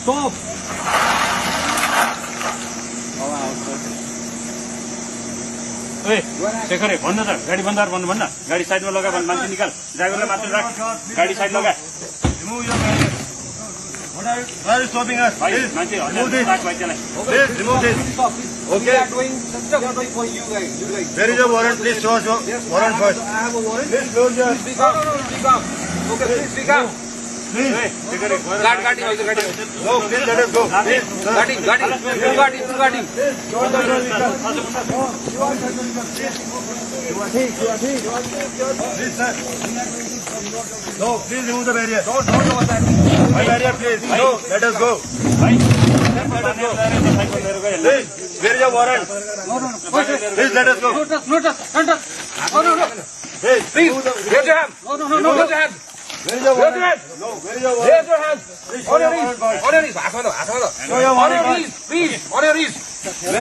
Stop. Hey, Shekhar भन्न त गाडी बन्द गर भन्नु भन्न गाडी साइडमा लगा भन्न मान्छे निकाल ड्राइभरलाई मात्र राख गाडी साइड लगा Remove your barrier. Why are you stopping us? Please remove this. Please remove this. Okay. We are doing for you guys. Where is your warrant? Please show us your warrant first. I have a warrant. Please close your. Speak up. Speak up. Okay, please speak up. Please. Guard. No, please let us go. Please, sir. Guarding. Please, sir. No, please remove the barrier. Don't know what that means. My barrier, please. No, let us go. Please, where is your warrant? No. Please let us go. No touch. No. Please, Please, raise your hand. No. Raise your hand. where is your warrant? No, where is your warrant? Raise your hand. Please show your warrant first. On your knees. Show your On warrant your first. knees, please. On your knees.